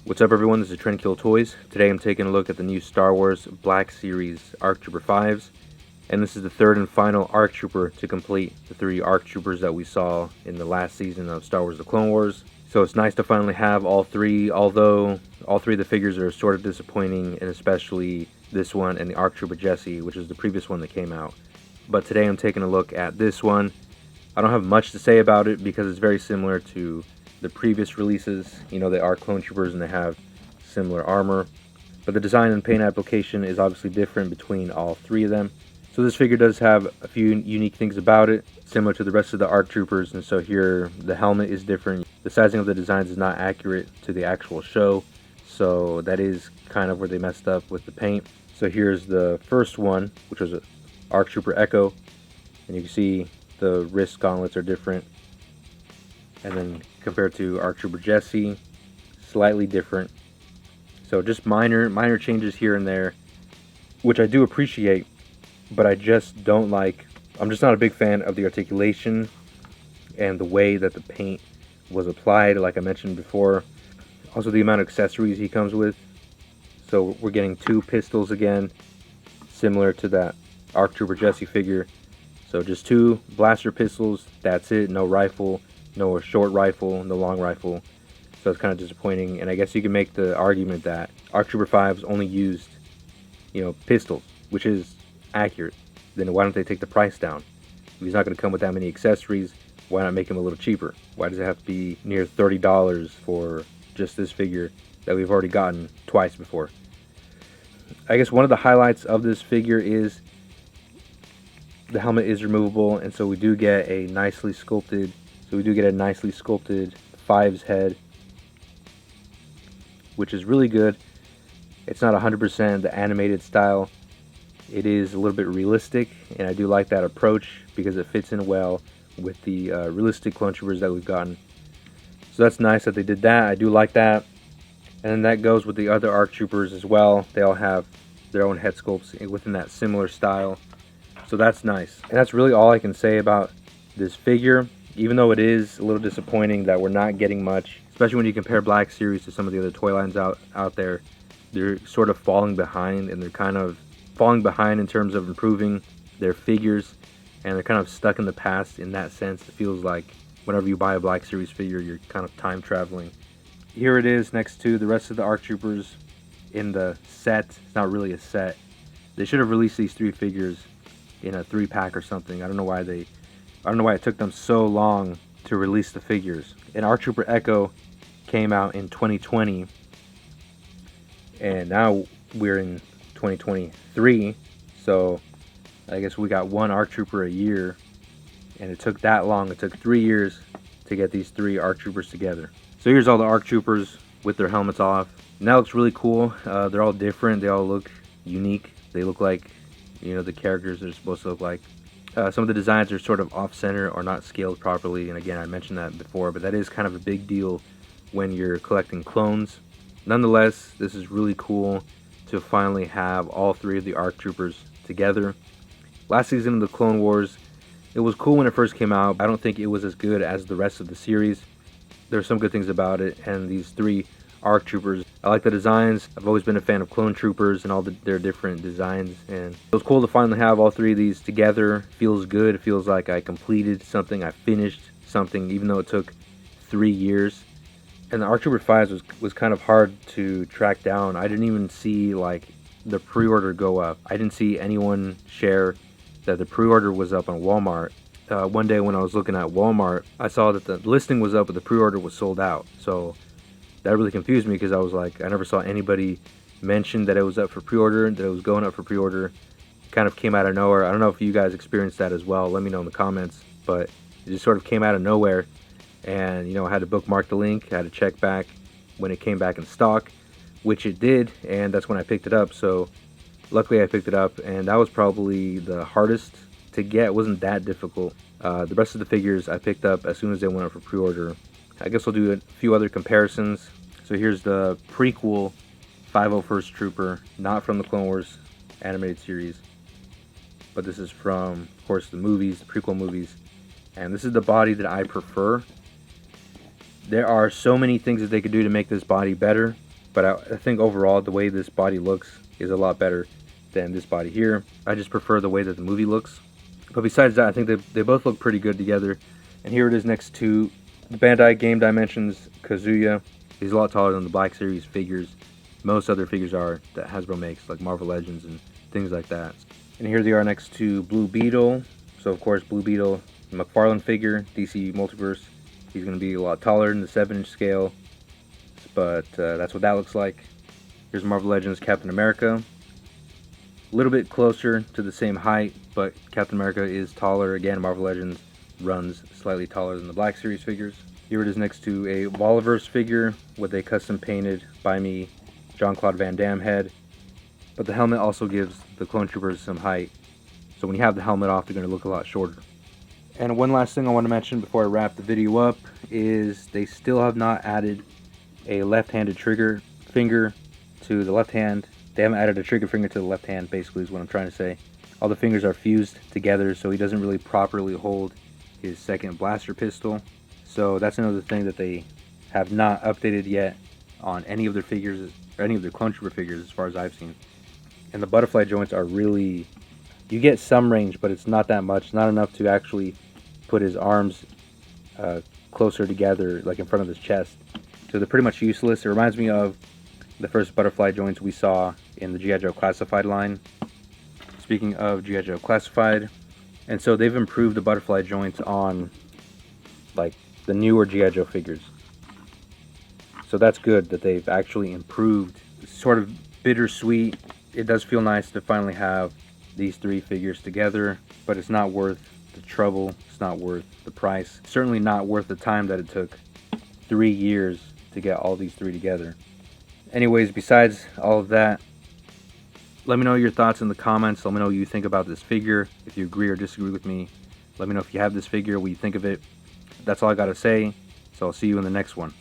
What's up, everyone? This is Trendkill Toys. Today I'm taking a look at the new Star Wars Black Series ARC Trooper 5s, and this is the third and final ARC Trooper to complete the three ARC Troopers that we saw in the last season of Star Wars The Clone Wars. So it's nice to finally have all three, although all three of the figures are sort of disappointing, and especially this one and the ARC Trooper Jesse, which is the previous one that came out. But today I'm taking a look at this one. I don't have much to say about it because it's very similar to the previous releases. You know, they are clone troopers and they have similar armor, but the design and paint application is obviously different between all three of them. So this figure does have a few unique things about it, similar to the rest of the ARC troopers. And so here the helmet is different. The sizing of the designs is not accurate to the actual show, so that is kind of where they messed up with the paint. So here's the first one, which was a ARC Trooper Echo, and you can see the wrist gauntlets are different. And then compared to ARC Trooper Jesse, slightly different. So just minor changes here and there, which I do appreciate, but I just don't like. I'm just not a big fan of the articulation and the way that the paint was applied, like I mentioned before. Also the amount of accessories he comes with. So we're getting two pistols again, similar to that ARC Trooper Jesse figure. So just two blaster pistols, that's it, no rifle. No short rifle, no long rifle, so it's kind of disappointing. And I guess you can make the argument that ARC Trooper 5s only used, pistols, which is accurate. Then why don't they take the price down? If he's not going to come with that many accessories, why not make him a little cheaper? Why does it have to be near $30 for just this figure that we've already gotten twice before? I guess one of the highlights of this figure is the helmet is removable, and so we do get a nicely sculpted 5's head, which is really good. It's not 100% the animated style. It is a little bit realistic, and I do like that approach because it fits in well with the realistic clone troopers that we've gotten. So that's nice that they did that. I do like that. And then that goes with the other ARC troopers as well. They all have their own head sculpts within that similar style. So that's nice. And that's really all I can say about this figure. Even though it is a little disappointing that we're not getting much, especially when you compare Black Series to some of the other toy lines out there, they're sort of falling behind, and they're kind of falling behind in terms of improving their figures, and they're kind of stuck in the past in that sense. It feels like whenever you buy a Black Series figure, you're kind of time traveling. Here it is next to the rest of the ARC Troopers in the set. It's not really a set. They should have released these three figures in a 3-pack or something. I don't know why it took them so long to release the figures. And ARC Trooper Echo came out in 2020, and now we're in 2023, so I guess we got one ARC Trooper a year, and it took that long. It took 3 years to get these three ARC Troopers together. So here's all the ARC Troopers with their helmets off, and that looks really cool. They're all different. They all look unique. They look like, the characters they're supposed to look like. Some of the designs are sort of off-center or not scaled properly, and again, I mentioned that before, but that is kind of a big deal when you're collecting clones. Nonetheless, this is really cool to finally have all three of the ARC Troopers together. Last season of the Clone Wars, it was cool when it first came out. I don't think it was as good as the rest of the series. There are some good things about it, and these three ARC Troopers, I like the designs. I've always been a fan of clone troopers and all their different designs, and it was cool to finally have all three of these together. Feels good. It feels like I completed something. I finished something, even though it took 3 years. And the ARC Trooper 5s was kind of hard to track down. I didn't even see the pre-order go up. I didn't see anyone share that the pre-order was up on Walmart. One day when I was looking at Walmart, I saw that the listing was up, but the pre-order was sold out. So that really confused me because I was like, I never saw anybody mention that it was up for pre-order, that it was going up for pre-order. It kind of came out of nowhere. I don't know if you guys experienced that as well. Let me know in the comments. But it just sort of came out of nowhere. And, I had to bookmark the link. I had to check back when it came back in stock, which it did. And that's when I picked it up. So luckily I picked it up. And that was probably the hardest to get. It wasn't that difficult. The rest of the figures I picked up as soon as they went up for pre-order. I guess we'll do a few other comparisons. So here's the prequel 501st Trooper, not from the Clone Wars animated series, but this is from, of course, the movies, the prequel movies. And this is the body that I prefer. There are so many things that they could do to make this body better. but I think overall the way this body looks is a lot better than this body here. I just prefer the way that the movie looks. But besides that, I think they both look pretty good together. And here it is next to the Bandai Game Dimensions Kazuya. He's a lot taller than the Black Series figures. Most other figures are that Hasbro makes, like Marvel Legends and things like that. And here they are next to Blue Beetle. So of course Blue Beetle, McFarlane figure, DC Multiverse. He's going to be a lot taller in the 7-inch scale, but that's what that looks like. Here's Marvel Legends Captain America. A little bit closer to the same height, but Captain America is taller. Again, Marvel Legends runs slightly taller than the Black Series figures. Here it is next to a Voliverse figure with a custom painted by me Jean-Claude Van Damme head. But the helmet also gives the Clone Troopers some height. So when you have the helmet off, they're going to look a lot shorter. And one last thing I want to mention before I wrap the video up is they still have not added a left-handed trigger finger to the left hand. They haven't added a trigger finger to the left hand, basically is what I'm trying to say. All the fingers are fused together, so he doesn't really properly hold his second blaster pistol. So that's another thing that they have not updated yet on any of their figures, or any of their Clone Trooper figures as far as I've seen. And the butterfly joints are really, you get some range, but it's not that much, not enough to actually put his arms closer together, like in front of his chest. So they're pretty much useless. It reminds me of the first butterfly joints we saw in the G.I. Joe Classified line. Speaking of G.I. Joe Classified, and so they've improved the butterfly joints on like the newer G.I. Joe figures. So that's good that they've actually improved. It's sort of bittersweet. It does feel nice to finally have these three figures together, but it's not worth the trouble. It's not worth the price. Certainly not worth the time that it took 3 years to get all these three together. Anyways, besides all of that, let me know your thoughts in the comments. Let me know what you think about this figure. If you agree or disagree with me, let me know if you have this figure, what you think of it. That's all I gotta say. So I'll see you in the next one.